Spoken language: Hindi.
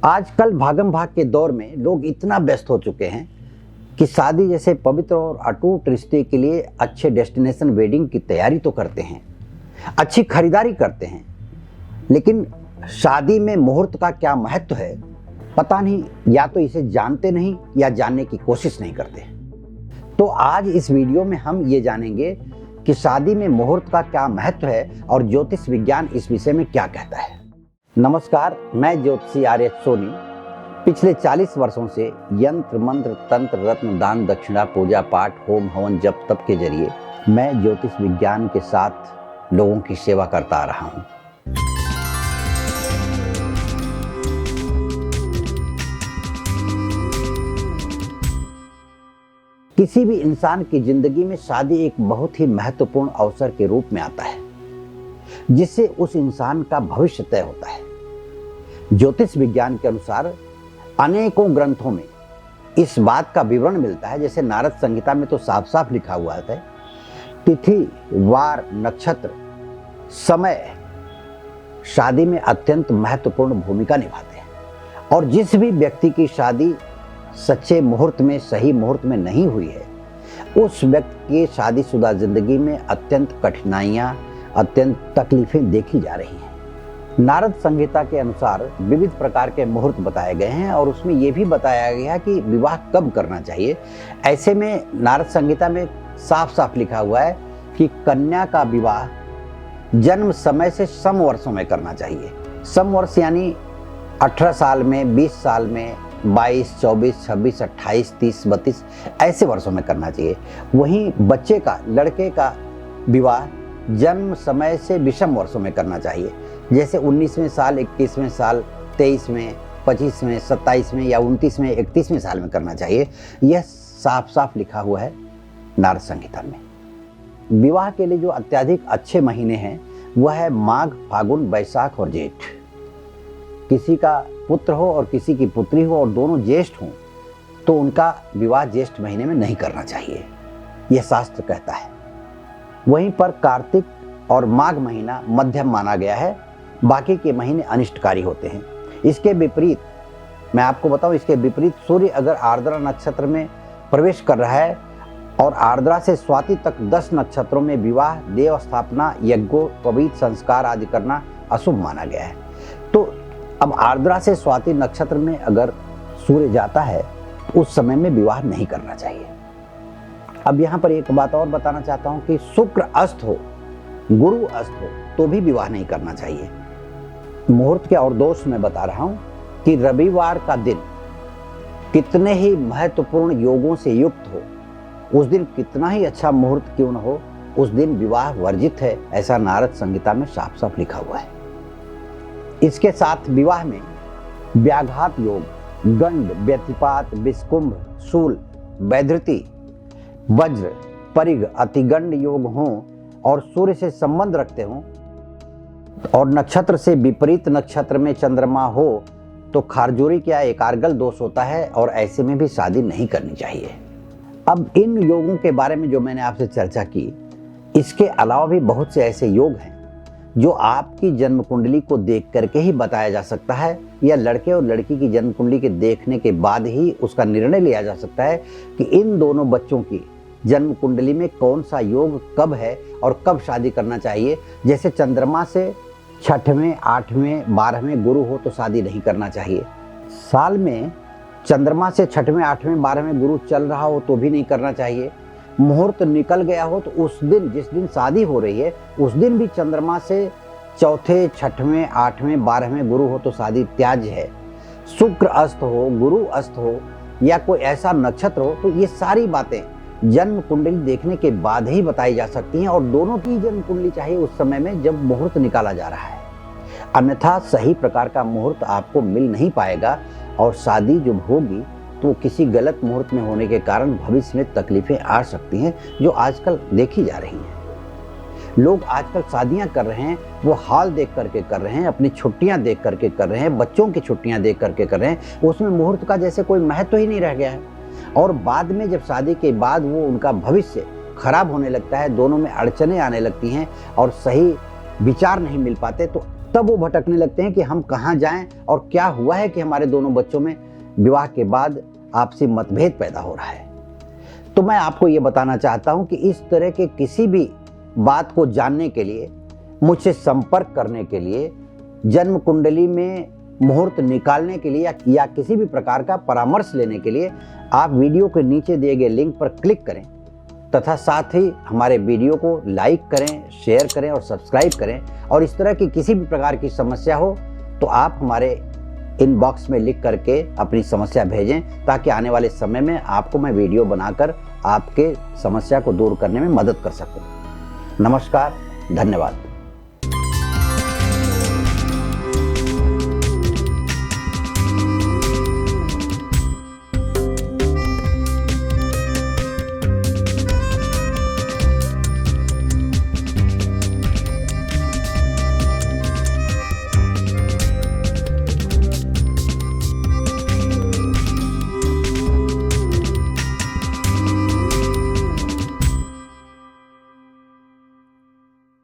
आजकल भागम भाग के दौर में लोग इतना व्यस्त हो चुके हैं कि शादी जैसे पवित्र और अटूट रिश्ते के लिए अच्छे डेस्टिनेशन वेडिंग की तैयारी तो करते हैं, अच्छी खरीदारी करते हैं, लेकिन शादी में मुहूर्त का क्या महत्व है पता नहीं, या तो इसे जानते नहीं या जानने की कोशिश नहीं करते। तो आज इस वीडियो में हम ये जानेंगे कि शादी में मुहूर्त का क्या महत्व है और ज्योतिष विज्ञान इस विषय में क्या कहता है। नमस्कार, मैं ज्योतिषी आर्य सोनी पिछले 40 वर्षों से यंत्र मंत्र तंत्र रत्न दान दक्षिणा पूजा पाठ होम हवन जप तप के जरिए मैं ज्योतिष विज्ञान के साथ लोगों की सेवा करता आ रहा हूँ। किसी भी इंसान की जिंदगी में शादी एक बहुत ही महत्वपूर्ण अवसर के रूप में आता है जिससे उस इंसान का भविष्य तय होता है। ज्योतिष विज्ञान के अनुसार अनेकों ग्रंथों में इस बात का विवरण मिलता है, जैसे नारद संहिता में तो साफ साफ लिखा हुआ है तिथि वार नक्षत्र समय शादी में अत्यंत महत्वपूर्ण भूमिका निभाते हैं और जिस भी व्यक्ति की शादी सच्चे मुहूर्त में सही मुहूर्त में नहीं हुई है उस व्यक्ति की शादीशुदा जिंदगी में अत्यंत कठिनाइयां अत्यंत तकलीफें देखी जा रही हैं। नारद संहिता के अनुसार विविध प्रकार के मुहूर्त बताए गए हैं और उसमें यह भी बताया गया कि विवाह कब करना चाहिए। ऐसे में नारद संहिता में साफ साफ लिखा हुआ है कि कन्या का विवाह जन्म समय से सम वर्षों में करना चाहिए। सम वर्ष यानी 18 साल में, 20 साल में, 22, 24, 26, 28, 30, 32 ऐसे वर्षों में करना चाहिए। वहीं बच्चे का लड़के का विवाह जन्म समय से विषम वर्षों में करना चाहिए, जैसे 19वें साल, 21वें साल, 23वें, 25वें, 27वें या 29वें, 31वें साल में करना चाहिए। यह साफ साफ लिखा हुआ है नारद संहिता में। विवाह के लिए जो अत्यधिक अच्छे महीने हैं वह है माघ, फागुन, बैसाख और जेठ। किसी का पुत्र हो और किसी की पुत्री हो और दोनों ज्येष्ठ हों तो उनका विवाह ज्येष्ठ महीने में नहीं करना चाहिए, यह शास्त्र कहता है। वहीं पर कार्तिक और माघ महीना मध्यम माना गया है, बाकी के महीने अनिष्टकारी होते हैं। इसके विपरीत मैं आपको बताऊं, इसके विपरीत सूर्य अगर आर्द्रा नक्षत्र में प्रवेश कर रहा है और आर्द्रा से स्वाति तक 10 नक्षत्रों में विवाह, देव स्थापना, यज्ञोपवीत संस्कार आदि करना अशुभ माना गया है। तो अब आर्द्रा से स्वाति नक्षत्र में अगर सूर्य जाता है तो उस समय में विवाह नहीं करना चाहिए। अब यहाँ पर एक बात और बताना चाहता हूँ कि शुक्र अस्त हो, गुरु अस्त हो तो भी विवाह नहीं करना चाहिए। मुहूर्त के और दोष में बता रहा हूँ कि रविवार का दिन कितने ही महत्वपूर्ण योगों से युक्त हो, उस दिन कितना ही अच्छा मुहूर्त क्यों न हो, उस दिन विवाह वर्जित है, ऐसा नारद संहिता में साफ साफ लिखा हुआ है। इसके साथ विवाह में व्याघात योग, गंड, व्यतिपात, विस्कुंभ, शूल, वैधृति, वज्र, परिग, अतिगंड योग हों और सूर्य से संबंध रखते हों और नक्षत्र से विपरीत नक्षत्र में चंद्रमा हो तो खारजूरी क्या एकार्गल दोष होता है और ऐसे में भी शादी नहीं करनी चाहिए। अब इन योगों के बारे में जो मैंने आपसे चर्चा की, इसके अलावा भी बहुत से ऐसे योग हैं जो आपकी जन्म कुंडली को देख करके ही बताया जा सकता है या लड़के और लड़की की जन्म कुंडली के देखने के बाद ही उसका निर्णय लिया जा सकता है कि इन दोनों बच्चों की जन्म कुंडली में कौन सा योग कब है और कब शादी करना चाहिए। जैसे चंद्रमा से 6वें, 8वें, 12वें गुरु हो तो शादी नहीं करना चाहिए। साल में चंद्रमा से 6वें, 8वें, 12वें गुरु चल रहा हो तो भी नहीं करना चाहिए। मुहूर्त निकल गया हो तो उस दिन, जिस दिन शादी हो रही है उस दिन भी चंद्रमा से 4थे, 6वें, 8वें, 12वें गुरु हो तो शादी त्याज्य है। शुक्र अस्त हो, गुरु अस्त हो या कोई ऐसा नक्षत्र हो तो ये सारी बातें जन्म कुंडली देखने के बाद ही बताई जा सकती हैं और दोनों की जन्म कुंडली चाहिए उस समय में जब मुहूर्त निकाला जा रहा है, अन्यथा सही प्रकार का मुहूर्त आपको मिल नहीं पाएगा और शादी जब होगी तो किसी गलत मुहूर्त में होने के कारण भविष्य में तकलीफें आ सकती हैं, जो आजकल देखी जा रही हैं। लोग आजकल शादियां कर रहे हैं वो हाल देख करके कर रहे हैं, अपनी छुट्टियां देख करके कर रहे हैं, बच्चों की छुट्टियां देख करके कर रहे हैं, उसमें मुहूर्त का जैसे कोई महत्व ही नहीं रह गया है। और बाद में जब शादी के बाद वो उनका भविष्य खराब होने लगता है, दोनों में अड़चने आने लगती हैं और सही विचार नहीं मिल पाते, तो तब वो भटकने लगते हैं कि हम कहाँ जाएं और क्या हुआ है कि हमारे दोनों बच्चों में विवाह के बाद आपसी मतभेद पैदा हो रहा है। तो मैं आपको ये बताना चाहता हूं कि इस तरह के किसी भी बात को जानने के लिए, मुझसे संपर्क करने के लिए, जन्म कुंडली में मुहूर्त निकालने के लिए या किसी भी प्रकार का परामर्श लेने के लिए आप वीडियो के नीचे दिए गए लिंक पर क्लिक करें तथा साथ ही हमारे वीडियो को लाइक करें, शेयर करें और सब्सक्राइब करें। और इस तरह की किसी भी प्रकार की समस्या हो तो आप हमारे इनबॉक्स में लिख करके अपनी समस्या भेजें, ताकि आने वाले समय में आपको मैं वीडियो बनाकर आपके समस्या को दूर करने में मदद कर सकूं। नमस्कार, धन्यवाद।